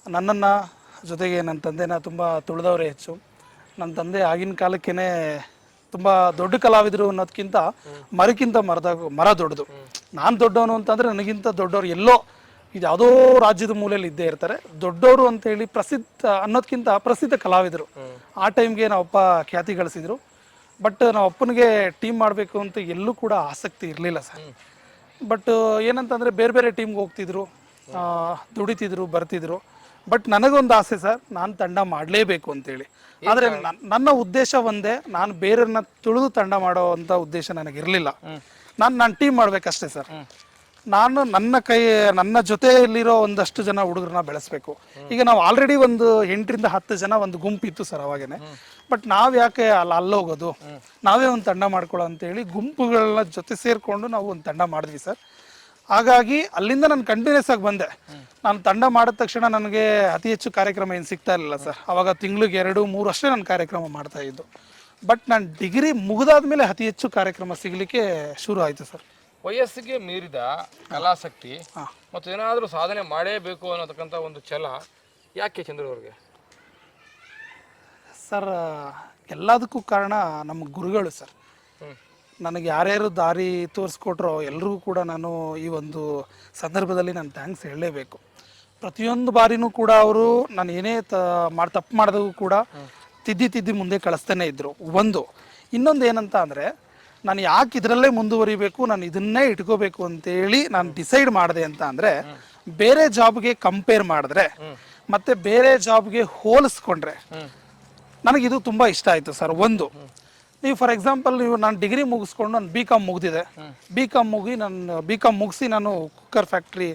ನನ್ನನ್ನು ಜೊತೆಗೆ ನನ್ನ ತಂದೆನ ತುಂಬ ತುಳಿದವರೇ ಹೆಚ್ಚು. ನನ್ನ ತಂದೆ ಆಗಿನ ಕಾಲಕ್ಕೇ ತುಂಬ ದೊಡ್ಡ ಕಲಾವಿದರು ಅನ್ನೋದಕ್ಕಿಂತ ಮರಕ್ಕಿಂತ ಮರ ದೊಡ್ಡದು. ನಾನು ದೊಡ್ಡವನು ಅಂತಂದರೆ ನನಗಿಂತ ದೊಡ್ಡವರು ಎಲ್ಲೋ ಇದು ಯಾವುದೋ ರಾಜ್ಯದ ಮೂಲೆಯಲ್ಲಿ ಇದ್ದೇ ಇರ್ತಾರೆ. ದೊಡ್ಡವರು ಅಂತೇಳಿ ಪ್ರಸಿದ್ಧ ಅನ್ನೋದಕ್ಕಿಂತ ಪ್ರಸಿದ್ಧ ಕಲಾವಿದರು. ಆ ಟೈಮ್ಗೆ ನಾವಪ್ಪ ಖ್ಯಾತಿ ಗಳಿಸಿದ್ರು. ಬಟ್ ನಾವು ಅಪ್ಪನಿಗೆ ಟೀಮ್ ಮಾಡಬೇಕು ಅಂತ ಎಲ್ಲೂ ಕೂಡ ಆಸಕ್ತಿ ಇರಲಿಲ್ಲ ಸರ್. ಬಟ್ ಏನಂತಂದರೆ ಬೇರೆ ಬೇರೆ ಟೀಮ್ಗೆ ಹೋಗ್ತಿದ್ರು, ದುಡಿತಿದ್ರು, ಬರ್ತಿದ್ರು. ಬಟ್ ನನಗೊಂದು ಆಸೆ ಸರ್, ನಾನು ತಂಡ ಮಾಡಲೇಬೇಕು ಅಂತೇಳಿ. ಆದರೆ ನನ್ನ ಉದ್ದೇಶ ಒಂದೇ, ನಾನು ಬೇರೆಯವ್ರನ್ನ ತುಳಿದು ತಂಡ ಮಾಡೋ ಅಂಥ ಉದ್ದೇಶ ನನಗಿರಲಿಲ್ಲ. ನಾನು ಟೀಮ್ ಮಾಡಬೇಕಷ್ಟೇ ಸರ್. ನಾನು ನನ್ನ ಜೊತೆಯಲ್ಲಿರೋ ಒಂದಷ್ಟು ಜನ ಹುಡುಗರನ್ನ ಬೆಳೆಸ್ಬೇಕು. ಈಗ ನಾವು ಆಲ್ರೆಡಿ ಒಂದು 8ರಿಂದ 10 ಜನ ಒಂದು ಗುಂಪಿತ್ತು ಸರ್ ಅವಾಗೇನೆ. ಬಟ್ ನಾವ್ ಯಾಕೆ ಅಲ್ಲೋಗೋದು, ನಾವೇ ಒಂದು ತಂಡ ಮಾಡ್ಕೊಳ್ಳೋ ಅಂತೇಳಿ ಗುಂಪುಗಳನ್ನ ಜೊತೆ ಸೇರ್ಕೊಂಡು ನಾವು ಒಂದು ತಂಡ ಮಾಡಿದ್ವಿ ಸರ್. ಹಾಗಾಗಿ ಅಲ್ಲಿಂದ ನಾನು ಕಂಟಿನ್ಯೂಸ್ ಆಗಿ ಬಂದೆ. ನಾನು ತಂಡ ಮಾಡಿದ ತಕ್ಷಣ ನನಗೆ ಅತಿ ಹೆಚ್ಚು ಕಾರ್ಯಕ್ರಮ ಏನು ಸಿಗ್ತಾ ಇರಲಿಲ್ಲ ಸರ್. ಅವಾಗ ತಿಂಗಳಿಗೆ 2-3 ಅಷ್ಟೇ ನಾನು ಕಾರ್ಯಕ್ರಮ ಮಾಡ್ತಾ ಇದ್ದು. ಬಟ್ ನಾನು ಡಿಗ್ರಿ ಮುಗಿದಾದ್ಮೇಲೆ ಅತಿ ಹೆಚ್ಚು ಕಾರ್ಯಕ್ರಮ ಸಿಗಲಿಕ್ಕೆ ಶುರು ಆಯಿತು ಸರ್. ವಯಸ್ಸಿಗೆ ಮೀರಿದ ಕಲಾಸಕ್ತಿ ಮತ್ತು ಏನಾದರೂ ಸಾಧನೆ ಮಾಡೇಬೇಕು ಅನ್ನೋತಕ್ಕಂಥ ಒಂದು ಛಲ ಯಾಕೆ ಚಂದ್ರ ಅವ್ರಿಗೆ? ಸರ್ ಎಲ್ಲದಕ್ಕೂ ಕಾರಣ ನಮ್ಮ ಗುರುಗಳು ಸರ್. ನನಗೆ ಯಾರ್ಯಾರು ದಾರಿ ತೋರಿಸ್ಕೊಟ್ರೋ ಎಲ್ರಿಗೂ ಕೂಡ ನಾನು ಈ ಒಂದು ಸಂದರ್ಭದಲ್ಲಿ ನಾನು ಥ್ಯಾಂಕ್ಸ್ ಹೇಳಲೇಬೇಕು. ಪ್ರತಿಯೊಂದು ಬಾರಿನೂ ಕೂಡ ಅವರು ನಾನು ಏನೇ ತಪ್ಪು ಮಾಡಿದಾಗೂ ಕೂಡ ತಿದ್ದಿ ಮುಂದೆ ಕಳಿಸ್ತಾನೆ ಇದ್ದರು. ಇನ್ನೊಂದು ಏನಂತ ಅಂದರೆ, ನಾನು ಯಾಕೆ ಇದರಲ್ಲೇ ಮುಂದುವರಿಬೇಕು, ನಾನು ಇದನ್ನೇ ಇಟ್ಕೋಬೇಕು ಅಂತೇಳಿ ನಾನು ಡಿಸೈಡ್ ಮಾಡಿದೆ ಅಂತ ಅಂದರೆ, ಬೇರೆ ಜಾಬ್ಗೆ ಕಂಪೇರ್ ಮಾಡಿದ್ರೆ ಮತ್ತು ಬೇರೆ ಜಾಬ್ಗೆ ಹೋಲಿಸ್ಕೊಂಡ್ರೆ ನನಗಿದು ತುಂಬ ಇಷ್ಟ ಆಯಿತು ಸರ್. ನೀವು ಫಾರ್ ಎಕ್ಸಾಂಪಲ್ ನಾನು ಡಿಗ್ರಿ ಮುಗಿಸ್ಕೊಂಡು ನಾನು BCom ಮುಗಿದಿದೆ. BCom ಮುಗಿಸಿ ನಾನು ಕುಕ್ಕರ್ ಫ್ಯಾಕ್ಟ್ರಿ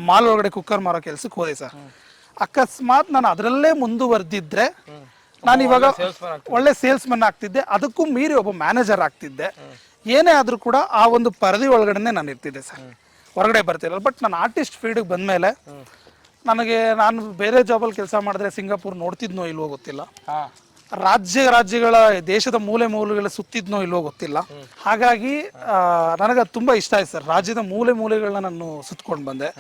ಮಾಲ್ ಒಳಗಡೆ ಕುಕ್ಕರ್ ಮಾರೋ ಕೆಲಸಕ್ಕೆ ಹೋದೆ ಸರ್. ಅಕಸ್ಮಾತ್ ನಾನು ಅದರಲ್ಲೇ ಮುಂದುವರೆದಿದ್ರೆ ನಾನು ಇವಾಗ ಒಳ್ಳೆ ಸೇಲ್ಸ್ಮನ್ ಆಗ್ತಿದ್ದೆ, ಅದಕ್ಕೂ ಮೀರಿ ಒಬ್ಬ ಮ್ಯಾನೇಜರ್ ಆಗ್ತಿದ್ದೆ. ಏನೇ ಆದರೂ ಕೂಡ ಆ ಒಂದು ಪರದಿ ಒಳಗಡೆ ನಾನು ಇರ್ತಿದ್ದೆ ಸರ್, ಹೊರಗಡೆ ಬರ್ತಿರಲ್ಲ. ಬಟ್ ನಾನು ಆರ್ಟಿಸ್ಟ್ ಫೀಲ್ಡಿಗೆ ಬಂದಮೇಲೆ ನಾನು ಬೇರೆ ಜಾಬಲ್ಲಿ ಕೆಲಸ ಮಾಡಿದ್ರೆ ಸಿಂಗಾಪುರ್ ನೋಡ್ತಿದ್ನೋ ಇಲ್ವೋ ಗೊತ್ತಿಲ್ಲ, ರಾಜ್ಯಗಳ ದೇಶದ ಮೂಲೆಗಳ ಸುತ್ತಿದ್ನೋ ಇಲ್ವೋ ಗೊತ್ತಿಲ್ಲ. ಹಾಗಾಗಿ ನನಗೆ ತುಂಬ ಇಷ್ಟ ಆಯ್ತು ಸರ್. ರಾಜ್ಯದ ಮೂಲೆಗಳನ್ನ ನಾನು ಸುತ್ಕೊಂಡು ಬಂದೆ.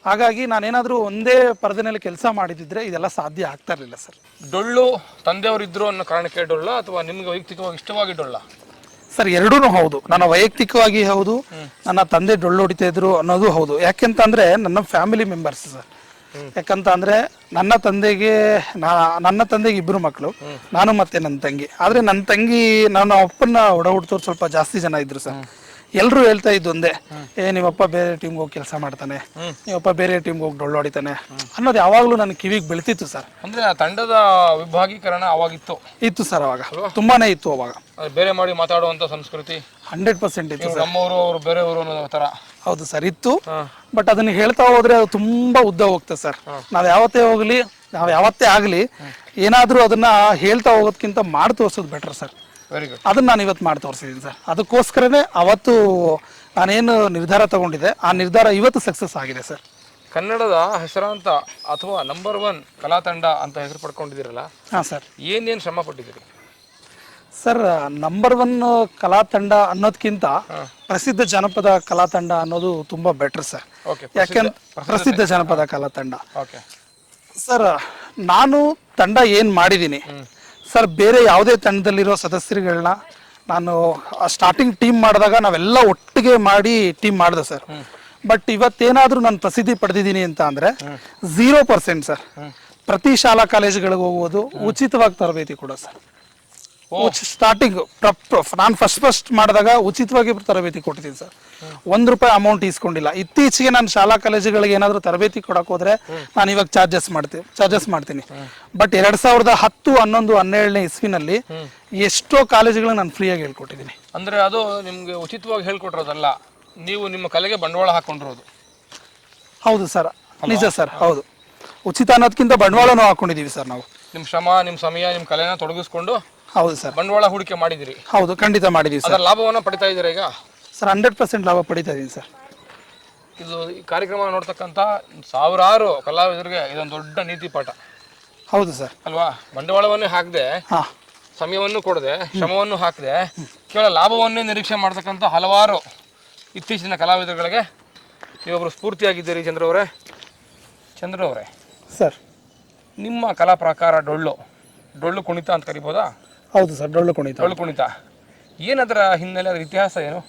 ಹಾಗಾಗಿ ನಾನೇನಾದರೂ ಒಂದೇ ಪರದೆನಲ್ಲಿ ಕೆಲಸ ಮಾಡಿದಿದ್ರೆ ಇದೆಲ್ಲ ಸಾಧ್ಯ ಆಗ್ತಾ ಇರಲಿಲ್ಲ ಸರ್. ಡೊಳ್ಳು ತಂದೆಯವರಿದ್ರು ಅನ್ನೋ ಕಾರಣಕ್ಕೆ ಡೊಳ್ಳ ಅಥವಾ ನಿಮ್ಗೆ ವೈಯಕ್ತಿಕವಾಗಿ ಇಷ್ಟವಾಗಿ ಡೊಳ್ಳ? ಸರ್ ಎರಡೂ ಹೌದು. ನನ್ನ ವೈಯಕ್ತಿಕವಾಗಿ ಹೌದು, ನನ್ನ ತಂದೆ ಡೊಳ್ಳು ಹೊಡಿತಾ ಇದ್ರು ಅನ್ನೋದು ಹೌದು. ಯಾಕೆಂತಂದ್ರೆ ನನ್ನ ಫ್ಯಾಮಿಲಿ ಮೆಂಬರ್ಸ್ ಸರ್. ಯಾಕಂತ ಅಂದ್ರೆ ನನ್ನ ತಂದೆಗೆ 2 ಮಕ್ಕಳು, ನಾನು ಮತ್ತೆ ನನ್ನ ತಂಗಿ. ಆದ್ರೆ ನನ್ನ ತಂಗಿ ನನ್ನ ಅಪ್ಪನ ಹುಟ್ಟೋರು ಸ್ವಲ್ಪ ಜಾಸ್ತಿ ಜನ ಇದ್ರು ಸರ್. ಎಲ್ಲರೂ ಹೇಳ್ತಾ ಇದ್ದು ಒಂದೇ, ನಿಮ್ಮಪ್ಪ ಬೇರೆ ಟೀಮ್ಗೆ ಹೋಗಿ ಕೆಲಸ ಮಾಡ್ತಾನೆ, ನಿಮ್ಮಪ್ಪ ಬೇರೆ ಟೀಮ್ಗೆ ಹೋಗಿ ಡೊಳ್ಳು ಹೊಡಿತಾನೆ ಅನ್ನೋದು ಯಾವಾಗಲೂ ನನ್ನ ಕಿವಿಗೆ ಬೆಳಿತಿತ್ತು ಸರ್. ಅಂದ್ರೆ ಆ ತಂಡದ ವಿಭಾಗೀಕರಣ ಅವಾಗಿತ್ತು ಸರ್, ಅವಾಗ ತುಂಬಾನೇ ಇತ್ತು. ಅವಾಗ ಬೇರೆ ಮಾಡಿ ಮಾತಾಡುವಂತ ಸಂಸ್ಕೃತಿ 100% ಇತ್ತು ಸರ್. ನಮ್ಮವರು ಅವರು ಬೇರೆಯವರು ಅನ್ನೋ ತರ. ಹೌದು ಸರ್, ಇತ್ತು. ಬಟ್ ಅದನ್ನ ಹೇಳ್ತಾ ಹೋದ್ರೆ ಅದು ತುಂಬಾ ಉದ್ದ ಹೋಗ್ತದೆ ಸರ್. ನಾವು ಯಾವತ್ತೇ ಆಗಲಿ ಏನಾದರೂ ಅದನ್ನ ಹೇಳ್ತಾ ಹೋಗೋದಕ್ಕಿಂತ ಮಾಡಿ ತೋರಿಸೋದು ಬೆಟರ್ ಸರ್. Very good. ಅದನ್ನ ನಾನು ಇವತ್ತು ಮಾಡಿ ತೋರಿಸಿದ್ದೀನಿ ಸರ್. ಅದಕ್ಕೋಸ್ಕರನೇ ಅವತ್ತು ನಾನೇನು ನಿರ್ಧಾರ ತಗೊಂಡಿದ್ದೆ ಆ ನಿರ್ಧಾರ ಇವತ್ತು ಸಕ್ಸಸ್ ಆಗಿದೆ ಸರ್. ಕನ್ನಡದ ಹೆಸರಾಂತ ಅಥವಾ ನಂಬರ್ 1 ಕಲಾ ತಂಡ ಅಂತ ಹೆಸರು ಪಡ್ಕೊಂಡಿದ್ದೀರಲ್ಲ? ಹಾಂ ಸರ್. ಏನೇನು ಶ್ರಮ ಪಟ್ಟಿದ್ದೀರಿ ಸರ್? ನಂಬರ್ 1 ಕಲಾ ತಂಡ ಅನ್ನೋದಕ್ಕಿಂತ ಪ್ರಸಿದ್ಧ ಜನಪದ ಕಲಾ ತಂಡ ಅನ್ನೋದು ತುಂಬಾ ಬೆಟರ್ ಸರ್. ಯಾಕೆಂದ್ರೆ ಪ್ರಸಿದ್ಧ ಜನಪದ ಕಲಾ ತಂಡ ಸರ್, ನಾನು ತಂಡ ಏನು ಮಾಡಿದ್ದೀನಿ ಸರ್, ಬೇರೆ ಯಾವುದೇ ತಂಡದಲ್ಲಿರೋ ಸದಸ್ಯರುಗಳನ್ನ ನಾನು ಸ್ಟಾರ್ಟಿಂಗ್ ಟೀಮ್ ಮಾಡಿದಾಗ ನಾವೆಲ್ಲ ಒಟ್ಟಿಗೆ ಮಾಡಿ ಟೀಮ್ ಮಾಡಿದೆ ಸರ್. ಬಟ್ ಇವತ್ತೇನಾದರೂ ನಾನು ಪ್ರಸಿದ್ಧಿ ಪಡೆದಿದ್ದೀನಿ ಅಂತ ಅಂದರೆ 0% ಸರ್. ಪ್ರತಿ ಶಾಲಾ ಕಾಲೇಜುಗಳಿಗೆ ಹೋಗುವುದು, ಉಚಿತವಾಗಿ ತರಬೇತಿ ಕೂಡ ಸರ್. ಸ್ಟಾರ್ಟಿಂಗ್ ನಾನು ಫಸ್ಟ್ ಮಾಡಿದಾಗ ಉಚಿತವಾಗಿ ತರಬೇತಿ ಕೊಟ್ಟಿದ್ದೀನಿ ಸರ್. ₹1 ಅಮೌಂಟ್ ಇಸ್ಕೊಂಡಿಲ್ಲ. ಇತ್ತೀಚೆಗೆ ನಾನು ಶಾಲಾ ಕಾಲೇಜುಗಳಿಗೆ ಏನಾದರೂ ತರಬೇತಿ ಕೊಡಕ್ಕೆ ಹೋದ್ರೆ ನಾನು ಇವಾಗ ಚಾರ್ಜಸ್ ಮಾಡ್ತೀನಿ. ಬಟ್ 2010, 11, 12ನೇ ಇಸ್ವಿನಲ್ಲಿ ಎಷ್ಟೋ ಕಾಲೇಜುಗಳಿಗೆ ನಾನು ಫ್ರೀಯಾಗಿ ಹೇಳ್ಕೊಟ್ಟಿದ್ದೀನಿ. ಅಂದ್ರೆ ಅದು ನಿಮ್ಗೆ ಉಚಿತವಾಗಿ ಹೇಳ್ಕೊಟ್ಟಿರೋದಲ್ಲ, ನೀವು ನಿಮ್ಮ ಕಲೆಗೆ ಬಂಡವಾಳ ಹಾಕೊಂಡಿರೋದು. ಹೌದು ಸರ್, ನಿಜ ಸರ್. ಹೌದು, ಉಚಿತ ಅನ್ನೋದಕ್ಕಿಂತ ಬಂಡವಾಳನೂ ಹಾಕೊಂಡಿದೀವಿ ಸರ್ ನಾವು. ನಿಮ್ಮ ಶ್ರಮ, ನಿಮ್ಮ ಸಮಯ, ನಿಮ್ಮ ಕಲೆನ ತೊಡಗಿಸ್ಕೊಂಡು ಹೌದು ಸರ್ ಬಂಡವಾಳ ಹೂಡಿಕೆ ಮಾಡಿದಿರಿ. ಹೌದು, ಖಂಡಿತ ಮಾಡಿದೀವಿ ಸರ್. ಅದರ ಲಾಭವನ್ನು ಪಡಿತಾ ಇದ್ದೀರಾ ಈಗ? ಸರ್ 100% ಲಾಭ ಪಡಿತಾ ಇದ್ದೀನಿ ಸರ್. ಇದು ಈ ಕಾರ್ಯಕ್ರಮ ನೋಡ್ತಕ್ಕಂಥ ಸಾವಿರಾರು ಕಲಾವಿದರಿಗೆ ಇದೊಂದು ದೊಡ್ಡ ನೀತಿ ಪಾಠ. ಹೌದು ಸರ್ ಅಲ್ವಾ? ಬಂಡವಾಳವನ್ನೇ ಹಾಕದೆ, ಸಮಯವನ್ನು ಕೊಡದೆ, ಶ್ರಮವನ್ನು ಹಾಕದೆ, ಕೇವಲ ಲಾಭವನ್ನೇ ನಿರೀಕ್ಷೆ ಮಾಡ್ತಕ್ಕಂಥ ಹಲವಾರು ಇತ್ತೀಚಿನ ಕಲಾವಿದರುಗಳಿಗೆ ನೀವೊಬ್ಬರು ಸ್ಫೂರ್ತಿಯಾಗಿದ್ದೀರಿ ಚಂದ್ರ ಅವರೇ. ಸರ್, ನಿಮ್ಮ ಕಲಾ ಪ್ರಕಾರ ಡೊಳ್ಳು ಕುಣಿತ ಅಂತ ಕರಿಬೋದಾ? ಹೌದು ಸರ್, ಡೊಳ್ಳು ಕುಣಿತ. ಏನದರ ಹಿನ್ನೆಲೆ, ಅದರ ಇತಿಹಾಸ ಏನು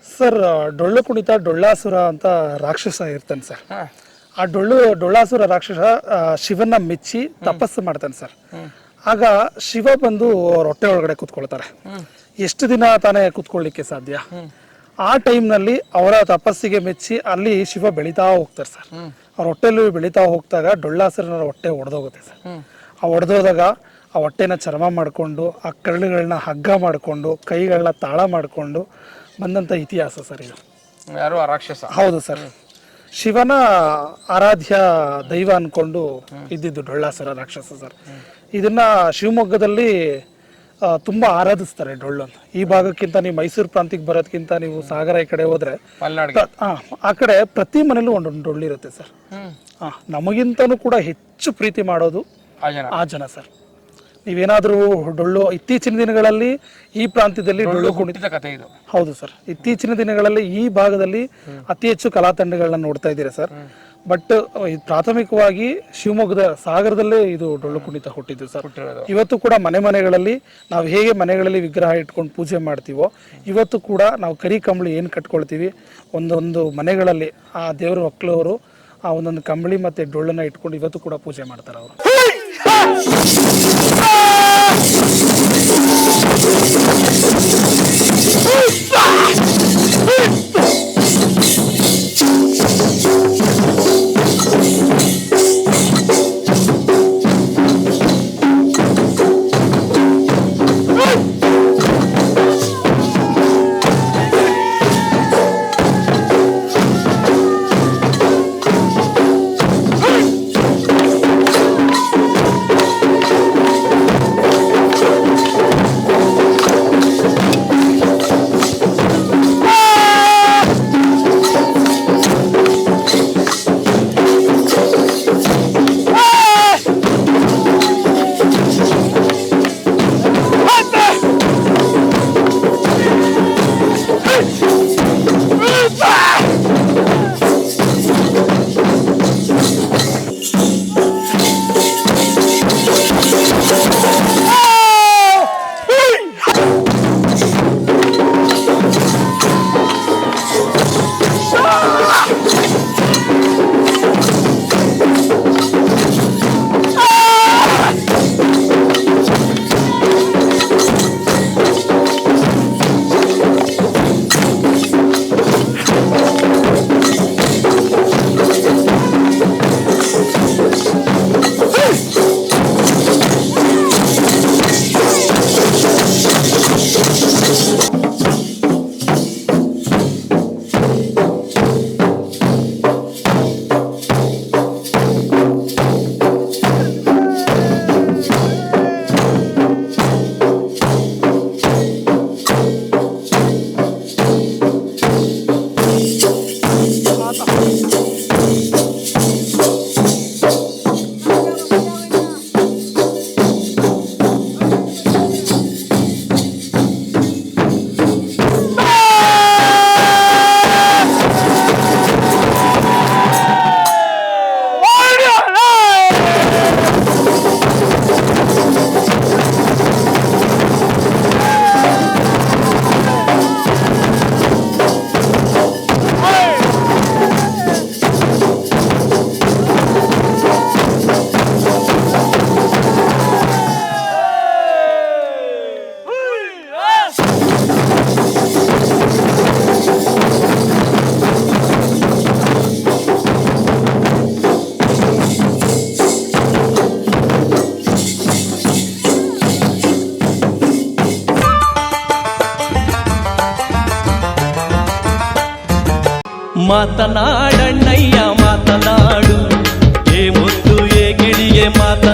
ಸರ್? ಡೊಳ್ಳು ಕುಣಿತ, ಡೊಳ್ಳಾಸುರ ಅಂತ ರಾಕ್ಷಸ ಇರ್ತಾನೆ ಸರ್. ಆ ಡೊಳ್ಳಾಸುರ ರಾಕ್ಷಸ ಶಿವನ ಮೆಚ್ಚಿ ತಪಸ್ಸು ಮಾಡ್ತಾನೆ ಸರ್. ಆಗ ಶಿವ ಬಂದು ಹೊಟ್ಟೆ ಒಳಗಡೆ ಕೂತ್ಕೊಳ್ತಾರೆ. ಎಷ್ಟು ದಿನ ತಾನೇ ಕೂತ್ಕೊಳ್ಳಿಕ್ಕೆ ಸಾಧ್ಯ? ಆ ಟೈಮ್ನಲ್ಲಿ ಅವರ ತಪಸ್ಸಿಗೆ ಮೆಚ್ಚಿ ಅಲ್ಲಿ ಶಿವ ಬೆಳೀತಾ ಹೋಗ್ತಾರೆ ಸರ್. ಅವ್ರ ಹೊಟ್ಟೆಲ್ಲೂ ಬೆಳೀತಾ ಹೋಗ್ತಾಗ ಡೊಳ್ಳಾಸುರನ ಹೊಟ್ಟೆ ಒಡೆದೋಗುತ್ತೆ ಸರ್. ಆ ಒಡೆದೋದಾಗ ಆ ಹೊಟ್ಟೆನ ಚರ್ಮ ಮಾಡಿಕೊಂಡು, ಆ ಕರಳುಗಳನ್ನ ಹಗ್ಗ ಮಾಡಿಕೊಂಡು, ಕೈಗಳನ್ನ ತಾಳ ಮಾಡಿಕೊಂಡು ಬಂದಂಥ ಇತಿಹಾಸ ಸರ್ ಇದು. ಯಾರು ಆ ರಾಕ್ಷಸ? ಹೌದು ಸರ್, ಶಿವನ ಆರಾಧ್ಯ ದೈವ ಅನ್ಕೊಂಡು ಇದ್ದಿದ್ದು ಡೊಳ್ಳಾಸುರ ರಾಕ್ಷಸ ಸರ್. ಇದನ್ನ ಶಿವಮೊಗ್ಗದಲ್ಲಿ ತುಂಬಾ ಆರಾಧಿಸ್ತಾರೆ ಡೊಳ್ಳನ್ನು. ಈ ಭಾಗಕ್ಕಿಂತ ನೀವು ಮೈಸೂರು ಪ್ರಾಂತ್ಯಕ್ಕೆ ಬರೋದಕ್ಕಿಂತ ನೀವು ಸಾಗರ ಈ ಕಡೆ ಹೋದ್ರೆ ಆ ಕಡೆ ಪ್ರತಿ ಮನೇಲೂ ಒಂದೊಂದು ಡೊಳ್ಳಿರುತ್ತೆ ಸರ್. ನಮಗಿಂತನೂ ಕೂಡ ಹೆಚ್ಚು ಪ್ರೀತಿ ಮಾಡೋದು ಆ ಜನ ಸರ್. ನೀವೇನಾದ್ರೂ ಡೊಳ್ಳು ಇತ್ತೀಚಿನ ದಿನಗಳಲ್ಲಿ ಈ ಪ್ರಾಂತ್ಯದಲ್ಲಿ ಡೊಳ್ಳು ಕುಣಿತ ಕಥೆ ಇದು. ಹೌದು ಸರ್, ಇತ್ತೀಚಿನ ದಿನಗಳಲ್ಲಿ ಈ ಭಾಗದಲ್ಲಿ ಅತಿ ಹೆಚ್ಚು ಕಲಾ ತಂಡಗಳನ್ನ ನೋಡ್ತಾ ಇದ್ದೀರಾ ಸರ್. ಬಟ್ ಪ್ರಾಥಮಿಕವಾಗಿ ಶಿವಮೊಗ್ಗದ ಸಾಗರದಲ್ಲೇ ಇದು ಡೊಳ್ಳು ಕುಣಿತ ಹುಟ್ಟಿದ್ದು ಸರ್. ಇವತ್ತು ಕೂಡ ಮನೆಗಳಲ್ಲಿ ನಾವು ಹೇಗೆ ಮನೆಗಳಲ್ಲಿ ವಿಗ್ರಹ ಇಟ್ಕೊಂಡು ಪೂಜೆ ಮಾಡ್ತೀವೋ, ಇವತ್ತು ಕೂಡ ನಾವು ಕರಿ ಕಂಬಳಿ ಏನು ಕಟ್ಕೊಳ್ತೀವಿ, ಒಂದೊಂದು ಮನೆಗಳಲ್ಲಿ ಆ ದೇವರ ಮಕ್ಕಳವರು ಆ ಒಂದೊಂದು ಕಂಬಳಿ ಮತ್ತೆ ಡೊಳ್ಳನ್ನ ಇಟ್ಕೊಂಡು ಇವತ್ತು ಕೂಡ ಪೂಜೆ ಮಾಡ್ತಾರೆ ಅವರು. ಮಾತನಾಡಣ್ಣಯ್ಯ ಮಾತನಾಡು, ಏ ಮುತ್ತು ಏ ಗಿಳಿಯೇ ಮಾತ